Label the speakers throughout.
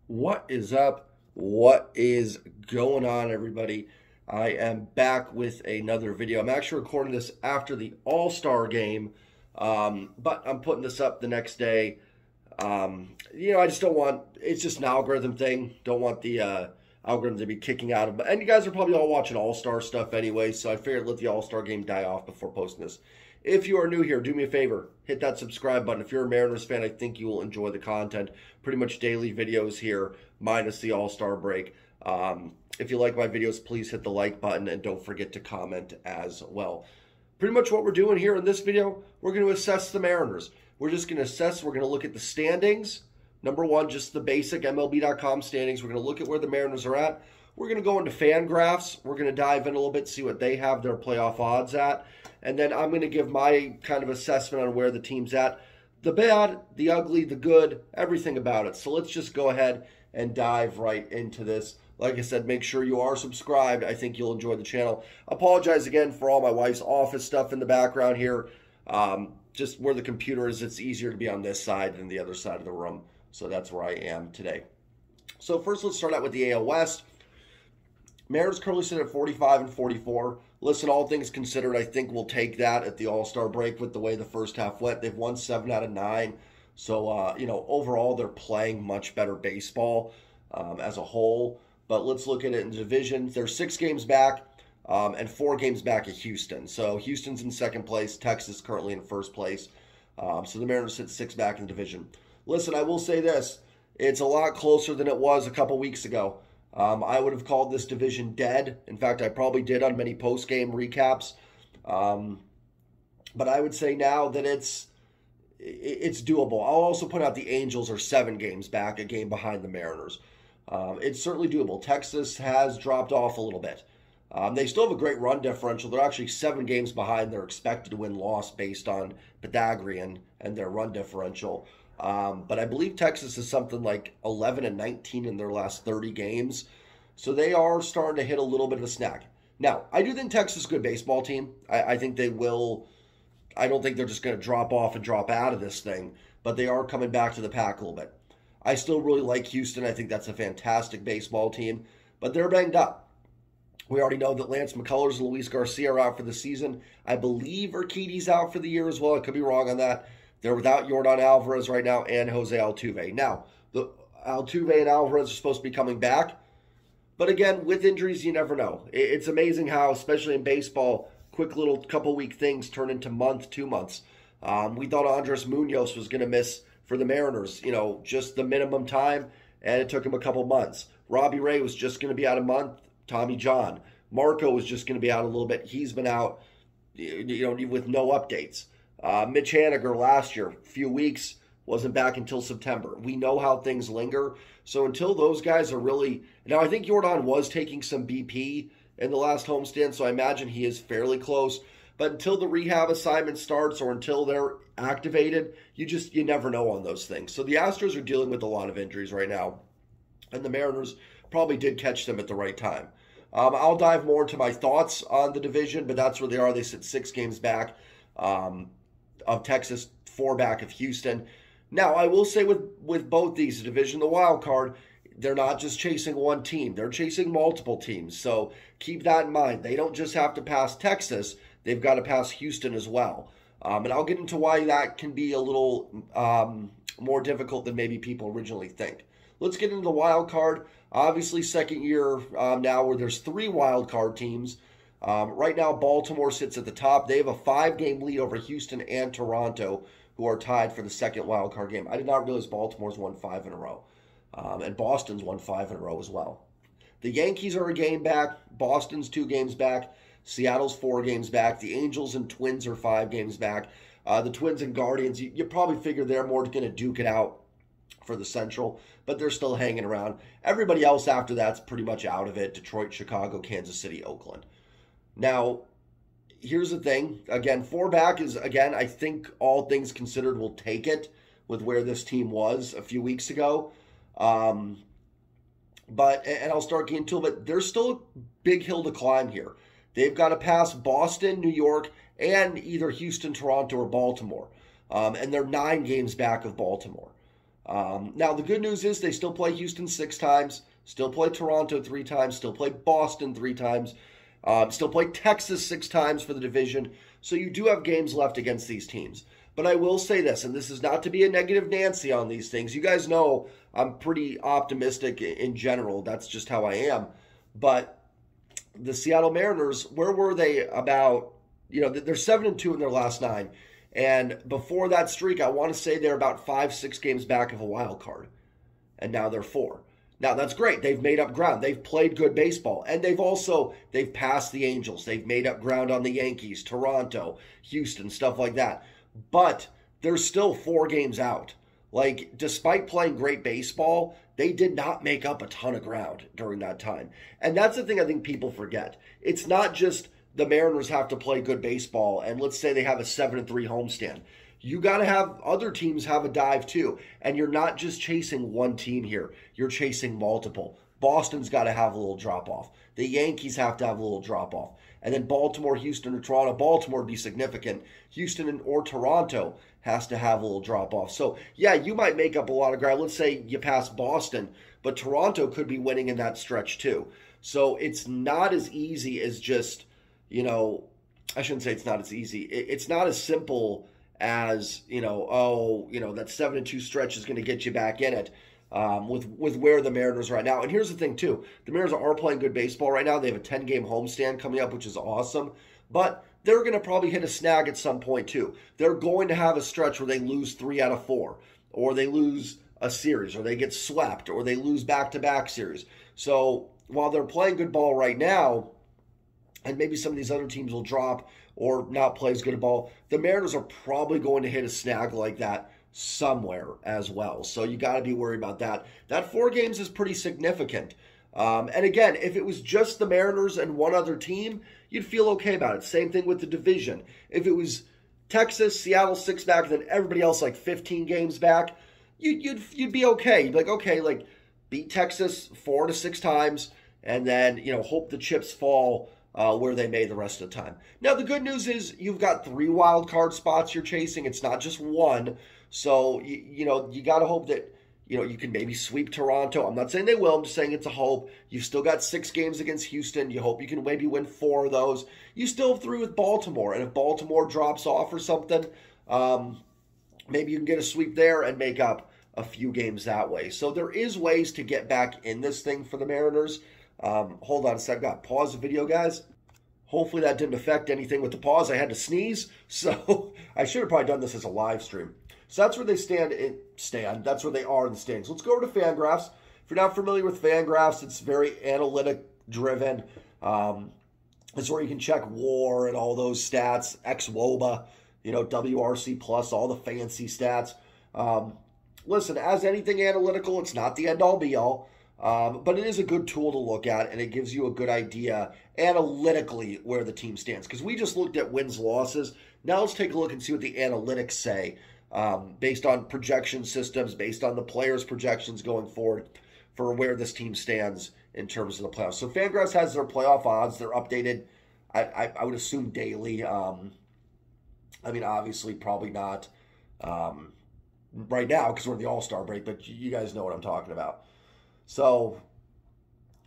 Speaker 1: What is up? What is going on, everybody? I am back with another video. I'm actually recording this after the All-Star game, but I'm putting this up the next day. I just don't want, it's just an algorithm thing. Don't want the algorithm to be kicking out of, and you guys are probably all watching All-Star stuff anyway, so I figured let the All-Star game die off before posting this. If you are new here, do me a favor, hit that subscribe button. If you're a Mariners fan, I think you will enjoy the content. Pretty much daily videos here, minus the All-Star break. If you like my videos, please hit the like button and don't forget to comment as well. Pretty much what we're doing here in this video, we're going to assess the Mariners. We're just going to assess, we're going to look at the standings. Number one, just the basic MLB.com standings. We're going to look at where the Mariners are at. We're going to go into fangraphs. We're going to dive in a little bit, see what they have their playoff odds at. And then I'm going to give my kind of assessment on where the team's at. The bad, the ugly, the good, everything about it. So let's just go ahead and dive right into this. Like I said, make sure you are subscribed. I think you'll enjoy the channel. Apologize again for all my wife's office stuff in the background here. Just where the computer is, it's easier to be on this side than the other side of the room. So that's where I am today. So first, let's start out with the AL West. Mariners currently sit at 45 and 44. Listen, all things considered, I think we'll take that at the All-Star break with the way the first half went. They've won 7 out of 9. So, overall, they're playing much better baseball as a whole. But let's look at it in the division. They're 6 games back and 4 games back at Houston. So Houston's in second place. Texas currently in first place. So the Mariners sit 6 back in the division. Listen, I will say this. It's a lot closer than it was a couple weeks ago. I would have called this division dead. In fact, I probably did on many post-game recaps. But I would say now that it's doable. I'll also point out the Angels are 7 games back, a game behind the Mariners. It's certainly doable. Texas has dropped off a little bit. They still have a great run differential. They're actually 7 games behind their expected win-loss based on Pythagorean and their run differential. But I believe Texas is something like 11 and 19 in their last 30 games. So they are starting to hit a little bit of a snag. Now, I do think Texas is a good baseball team. I think they will. I don't think they're just going to drop off and drop out of this thing. But they are coming back to the pack a little bit. I still really like Houston. I think that's a fantastic baseball team. But they're banged up. We already know that Lance McCullers and Luis Garcia are out for the season. I believe Urquidy's out for the year as well. I could be wrong on that. They're without Yordan Alvarez right now and Jose Altuve. Now, the Altuve and Alvarez are supposed to be coming back. But again, with injuries, you never know. It's amazing how, especially in baseball, quick little couple-week things turn into month, 2 months. We thought Andres Munoz was going to miss for the Mariners, just the minimum time, and it took him a couple months. Robbie Ray was just going to be out a month. Tommy John. Marco was just going to be out a little bit. He's been out, with no updates. Mitch Haniger last year, a few weeks, wasn't back until September. We know how things linger. So until those guys are really... Now, I think Yordan was taking some BP in the last homestand, so I imagine he is fairly close. But until the rehab assignment starts or until they're activated, you never know on those things. So the Astros are dealing with a lot of injuries right now. And the Mariners probably did catch them at the right time. I'll dive more into my thoughts on the division, but that's where they are. They sit 6 games back of Texas, 4 back of Houston. Now, I will say with both these, the division, the wild card, they're not just chasing one team. They're chasing multiple teams. So keep that in mind. They don't just have to pass Texas. They've got to pass Houston as well. And I'll get into why that can be a little more difficult than maybe people originally think. Let's get into the wild card. Obviously, second year now where there's 3 wild card teams. Right now, Baltimore sits at the top. They have a 5-game lead over Houston and Toronto, who are tied for the second wild card game. I did not realize Baltimore's won 5 in a row. And Boston's won 5 in a row as well. The Yankees are a game back. Boston's 2 games back. Seattle's 4 games back. The Angels and Twins are 5 games back. The Twins and Guardians, you probably figure they're more going to duke it out for the Central, but they're still hanging around. Everybody else after that's pretty much out of it. Detroit, Chicago, Kansas City, Oakland. Now, here's the thing. Again, 4 back is, again, I think all things considered will take it with where this team was a few weeks ago. And I'll start getting to it, but there's still a big hill to climb here. They've got to pass Boston, New York, and either Houston, Toronto, or Baltimore. And they're 9 games back of Baltimore. Now, the good news is they still play Houston 6 times, still play Toronto 3 times, still play Boston 3 times, still play Texas 6 times for the division. So you do have games left against these teams. But I will say this, and this is not to be a negative Nancy on these things. You guys know I'm pretty optimistic in general. That's just how I am. But the Seattle Mariners, where were they about, they're 7-2 in their last 9. And before that streak, I want to say they're about 5-6 games back of a wild card. And now they're 4. Now, that's great. They've made up ground. They've played good baseball. And they've passed the Angels. They've made up ground on the Yankees, Toronto, Houston, stuff like that. But they're still 4 games out. Like, despite playing great baseball, they did not make up a ton of ground during that time. And that's the thing I think people forget. It's not just the Mariners have to play good baseball, and let's say they have a 7-3 homestand. You got to have other teams have a dive too. And you're not just chasing one team here. You're chasing multiple. Boston's got to have a little drop-off. The Yankees have to have a little drop-off. And then Baltimore, Houston, or Toronto. Baltimore would be significant. Houston or Toronto has to have a little drop-off. So, yeah, you might make up a lot of ground. Let's say you pass Boston, but Toronto could be winning in that stretch too. So it's not as easy as just, I shouldn't say it's not as easy. It's not as simple as, that 7-2 stretch is going to get you back in it. With where the Mariners are right now. And here's the thing, too. The Mariners are playing good baseball right now. They have a 10-game homestand coming up, which is awesome. But they're going to probably hit a snag at some point, too. They're going to have a stretch where they lose 3 out of 4, or they lose a series, or they get swept, or they lose back-to-back series. So while they're playing good ball right now, and maybe some of these other teams will drop or not play as good a ball, the Mariners are probably going to hit a snag like that somewhere as well. So you got to be worried about that. That 4 games is pretty significant. And again, if it was just the Mariners and one other team, you'd feel okay about it. Same thing with the division. If it was Texas, Seattle 6 back, and then everybody else like 15 games back, you'd be okay. You'd be like, okay, like beat Texas 4 to 6 times, and then hope the chips fall where they may the rest of the time. Now the good news is you've got 3 wild card spots you're chasing. It's not just one. So, you got to hope that, you can maybe sweep Toronto. I'm not saying they will. I'm just saying it's a hope. You've still got 6 games against Houston. You hope you can maybe win 4 of those. You still have 3 with Baltimore. And if Baltimore drops off or something, maybe you can get a sweep there and make up a few games that way. So there is ways to get back in this thing for the Mariners. Hold on a sec. I've got to pause the video, guys. Hopefully that didn't affect anything with the pause. I had to sneeze. So I should have probably done this as a live stream. So that's where they stand. That's where they are in the standings. Let's go over to Fangraphs. If you're not familiar with Fangraphs, it's very analytic driven. It's where you can check WAR and all those stats, XWOBA, WRC plus, all the fancy stats. Listen, as anything analytical, it's not the end-all be-all. But it is a good tool to look at, and it gives you a good idea analytically where the team stands. Because we just looked at wins, losses. Now let's take a look and see what the analytics say. Based on projection systems, based on the players' projections going forward for where this team stands in terms of the playoffs. So Fangraphs has their playoff odds. They're updated, I would assume, daily. Obviously, probably not right now because we're in the All-Star break, but you guys know what I'm talking about. So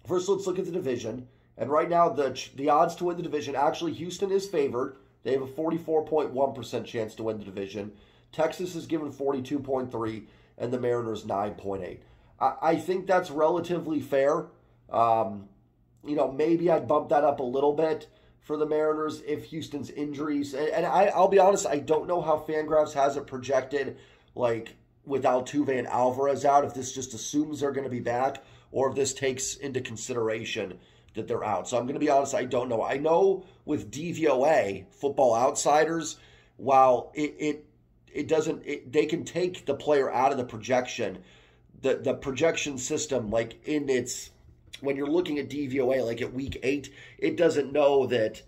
Speaker 1: first, let's look at the division. And right now, the odds to win the division, actually, Houston is favored. They have a 44.1% chance to win the division. Texas is given 42.3, and the Mariners 9.8. I think that's relatively fair. Maybe I'd bump that up a little bit for the Mariners if Houston's injuries. And I'll be honest, I don't know how Fangraphs has it projected, like with Altuve and Alvarez out, if this just assumes they're going to be back, or if this takes into consideration that they're out. So I'm going to be honest, I don't know. I know with DVOA, Football Outsiders, while they can take the player out of the projection. The projection system, like when you're looking at DVOA, like at week 8, it doesn't know that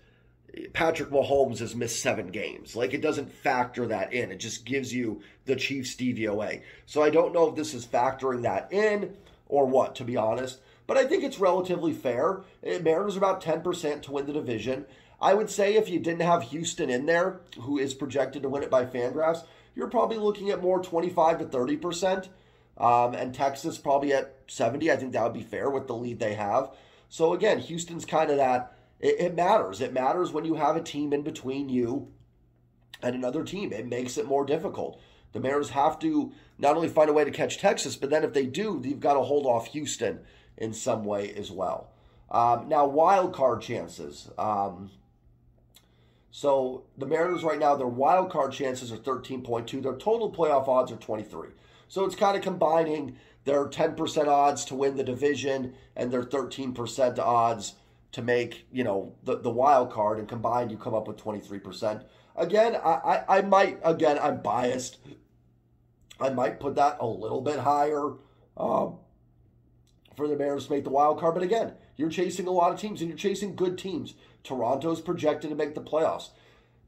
Speaker 1: Patrick Mahomes has missed 7 games. Like, it doesn't factor that in. It just gives you the Chiefs DVOA. So I don't know if this is factoring that in or what, to be honest. But I think it's relatively fair. Mariners are about 10% to win the division. I would say if you didn't have Houston in there, who is projected to win it by Fangraphs, you're probably looking at more 25 to 30%. And Texas probably at 70. I think that would be fair with the lead they have. So again, Houston's kind of that. It matters. It matters when you have a team in between you and another team. It makes it more difficult. The Mariners have to not only find a way to catch Texas, but then if they do, you've got to hold off Houston in some way as well. Now, wild card chances. So the Mariners right now, their wild card chances are 13.2. Their total playoff odds are 23. So it's kind of combining their 10% odds to win the division and their 13% odds to make, the wild card, and combined you come up with 23%. Again, I'm biased. I might put that a little bit higher for the Mariners to make the wild card. But again, you're chasing a lot of teams, and you're chasing good teams. Toronto's projected to make the playoffs.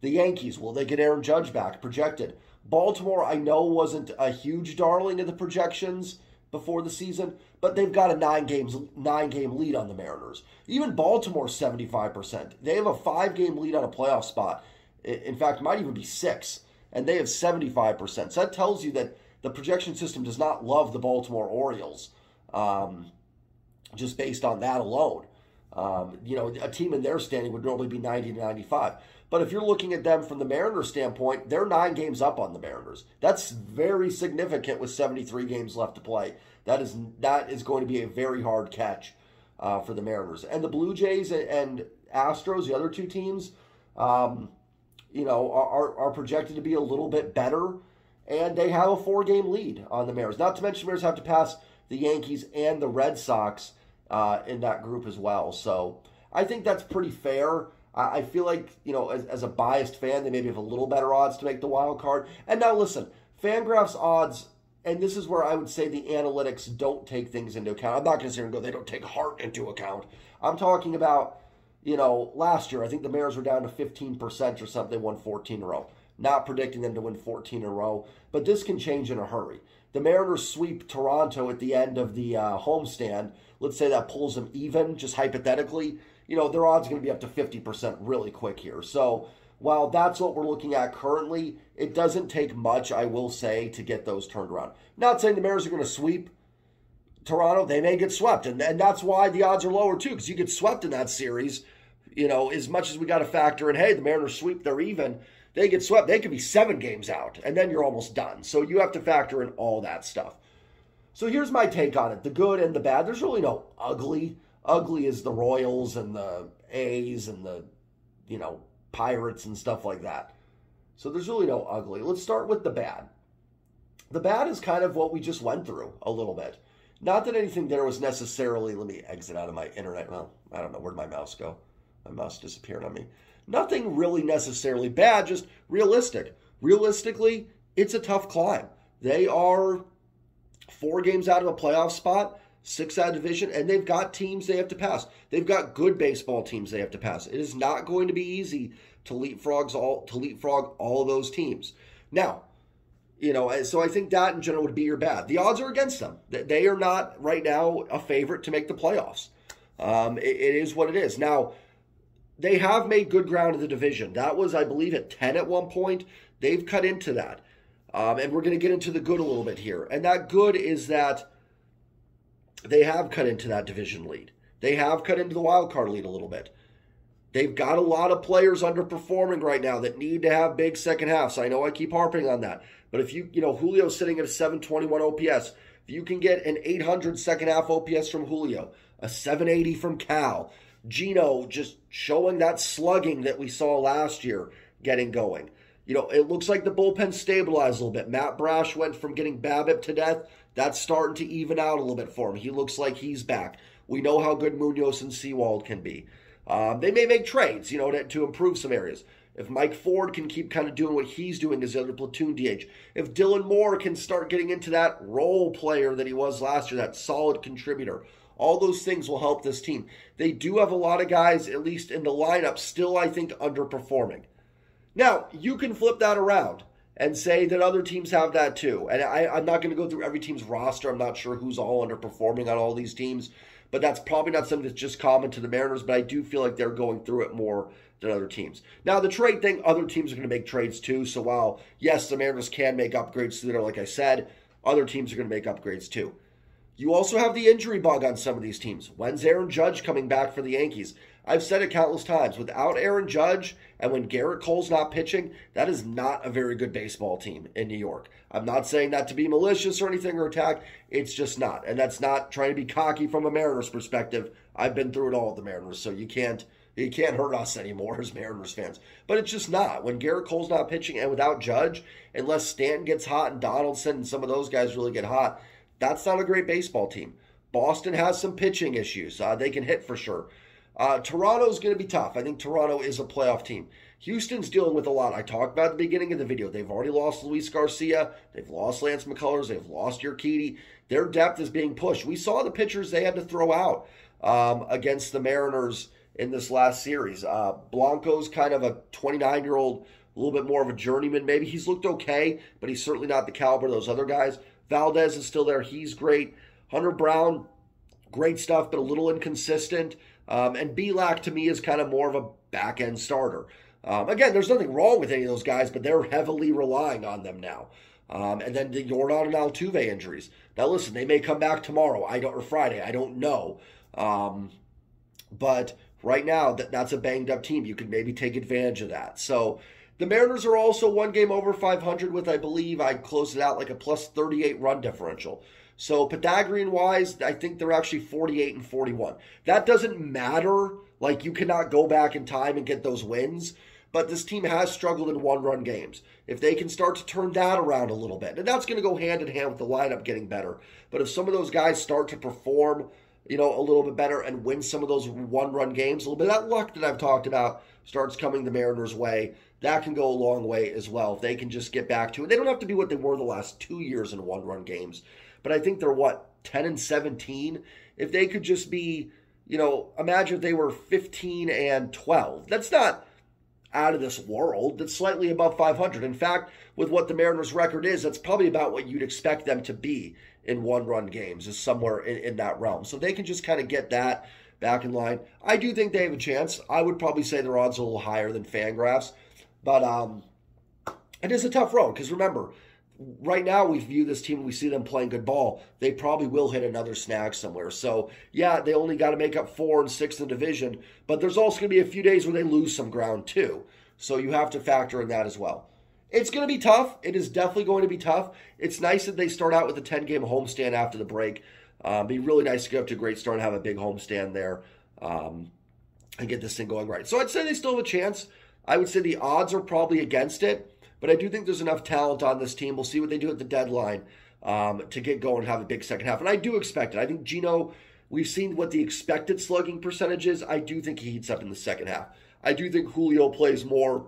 Speaker 1: The Yankees, will they get Aaron Judge back? Projected. Baltimore, I know, wasn't a huge darling of the projections before the season, but they've got a 9-game lead on the Mariners. Even Baltimore's 75%. They have a 5-game lead on a playoff spot. In fact, it might even be 6, and they have 75%. So that tells you that the projection system does not love the Baltimore Orioles, just based on that alone. A team in their standing would normally be 90 to 95. But if you're looking at them from the Mariners standpoint, they're 9 games up on the Mariners. That's very significant with 73 games left to play. That is going to be a very hard catch for the Mariners. And the Blue Jays and Astros, the other two teams, are projected to be a little bit better. And they have a 4-game lead on the Mariners. Not to mention the Mariners have to pass the Yankees and the Red Sox in that group as well. So I think that's pretty fair. I feel like, as a biased fan, they maybe have a little better odds to make the wild card. And now listen, Fangraphs odds, and this is where I would say the analytics don't take things into account. I'm not going to sit here and go, they don't take heart into account. I'm talking about, last year, I think the Mariners were down to 15% or something. They won 14 in a row. Not predicting them to win 14 in a row, but this can change in a hurry. The Mariners sweep Toronto at the end of the homestand. Let's say that pulls them even, just hypothetically. Their odds are going to be up to 50% really quick here. So while that's what we're looking at currently, it doesn't take much, I will say, to get those turned around. Not saying the Mariners are going to sweep Toronto. They may get swept, and that's why the odds are lower too, because you get swept in that series. As much as we got to factor in, hey, the Mariners sweep, they're even. They get swept, they could be 7 games out, and then you're almost done. So you have to factor in all that stuff. So here's my take on it, the good and the bad. There's really no ugly. Ugly is the Royals and the A's and the, Pirates and stuff like that. So there's really no ugly. Let's start with the bad. The bad is kind of what we just went through a little bit. Not that anything there was necessarily, let me exit out of my internet. Well, I don't know, where'd my mouse go? My mouse disappeared on me. Nothing really necessarily bad, just realistic. Realistically, it's a tough climb. They are 4 games out of a playoff spot, 6 out of division, and they've got teams they have to pass. They've got good baseball teams they have to pass. It is not going to be easy to leapfrog all of those teams. Now, so I think that in general would be your bad. The odds are against them. They are not right now a favorite to make the playoffs. It is what it is. Now, they have made good ground in the division. That was, I believe, at 10 at one point. They've cut into that. And we're going to get into the good a little bit here. And that good is that they have cut into that division lead. They have cut into the wild card lead a little bit. They've got a lot of players underperforming right now that need to have big second halves. I know I keep harping on that. But if Julio's sitting at a 721 OPS. If you can get an 800 second half OPS from Julio, a 780 from Cal, Gino just showing that slugging that we saw last year getting going. It looks like the bullpen stabilized a little bit. Matt Brash went from getting BABIP to death. That's starting to even out a little bit for him. He looks like he's back. We know how good Munoz and Sewald can be. They may make trades, to improve some areas. If Mike Ford can keep kind of doing what he's doing as the other platoon DH. If Dylan Moore can start getting into that role player that he was last year, that solid contributor. All those things will help this team. They do have a lot of guys, at least in the lineup, still, I think, underperforming. Now, you can flip that around and say that other teams have that too. And I'm not going to go through every team's roster. I'm not sure who's all underperforming on all these teams. But that's probably not something that's just common to the Mariners. But I do feel like they're going through it more than other teams. Now, the trade thing, other teams are going to make trades too. So while, yes, the Mariners can make upgrades to there, like I said, other teams are going to make upgrades too. You also have the injury bug on some of these teams. When's Aaron Judge coming back for the Yankees? I've said it countless times. Without Aaron Judge and when Garrett Cole's not pitching, that is not a very good baseball team in New York. I'm not saying that to be malicious or anything or attack. It's just not. And that's not trying to be cocky from a Mariners perspective. I've been through it all with the Mariners, so you can't hurt us anymore as Mariners fans. But it's just not. When Garrett Cole's not pitching and without Judge, unless Stanton gets hot and Donaldson and some of those guys really get hot, that's not a great baseball team. Boston has some pitching issues. They can hit for sure. Toronto's going to be tough. I think Toronto is a playoff team. Houston's dealing with a lot. I talked about at the beginning of the video. They've already lost Luis Garcia. They've lost Lance McCullers. They've lost Urquidy. Their depth is being pushed. We saw the pitchers they had to throw out against the Mariners in this last series. Blanco's kind of a 29-year-old, a little bit more of a journeyman maybe. He's looked okay, but he's certainly not the caliber of those other guys. Valdez is still there. He's great. Hunter Brown, great stuff, but a little inconsistent. And Belak, to me, is kind of more of a back-end starter. Again, there's nothing wrong with any of those guys, but they're heavily relying on them now. And then the Yordan and Altuve injuries. Now, listen, they may come back tomorrow or Friday. I don't know. But right now, that's a banged-up team. You could maybe take advantage of that. So the Mariners are also one game over 500 with, I believe, I closed it out like a plus 38 run differential. So Pythagorean-wise, I think they're actually 48 and 41. That doesn't matter. Like, you cannot go back in time and get those wins. But this team has struggled in one-run games. If they can start to turn that around a little bit, and that's going to go hand-in-hand with the lineup getting better. But if some of those guys start to perform, a little bit better and win some of those one-run games, a little bit of that luck that I've talked about starts coming the Mariners' way, that can go a long way as well. If they can just get back to it. They don't have to be what they were the last 2 years in one-run games. But I think they're, 10 and 17? If they could just be, imagine if they were 15 and 12. That's not out of this world. That's slightly above 500. In fact, with what the Mariners' record is, that's probably about what you'd expect them to be in one-run games, is somewhere in that realm. So they can just kind of get that back in line. I do think they have a chance. I would probably say their odds are a little higher than Fangraphs. But it is a tough road because, remember, right now we view this team, we see them playing good ball. They probably will hit another snag somewhere. So, yeah, they only got to make up 4 and 6 in the division. But there's also going to be a few days where they lose some ground too. So you have to factor in that as well. It's going to be tough. It is definitely going to be tough. It's nice that they start out with a 10-game homestand after the break. Be really nice to get up to a great start and have a big homestand there and get this thing going right. So I'd say they still have a chance. I would say the odds are probably against it. But I do think there's enough talent on this team. We'll see what they do at the deadline to get going and have a big second half. And I do expect it. I think Gino, we've seen what the expected slugging percentage is. I do think he heats up in the second half. I do think Julio plays more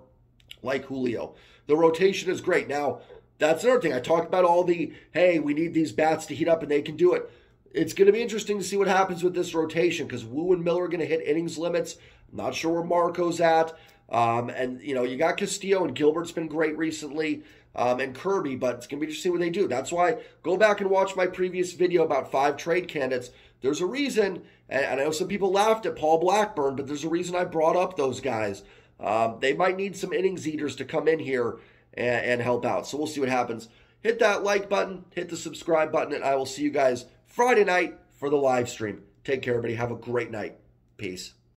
Speaker 1: like Julio. The rotation is great. Now, that's another thing. I talked about all the, hey, we need these bats to heat up and they can do it. It's going to be interesting to see what happens with this rotation because Wu and Miller are going to hit innings limits. I'm not sure where Marco's at. And, you got Castillo and Gilbert's been great recently, and Kirby, but it's going to be interesting what they do. That's why go back and watch my previous video about 5 trade candidates. There's a reason, and I know some people laughed at Paul Blackburn, but there's a reason I brought up those guys. They might need some innings eaters to come in here and help out. So we'll see what happens. Hit that like button, hit the subscribe button, and I will see you guys Friday night for the live stream. Take care, everybody. Have a great night. Peace.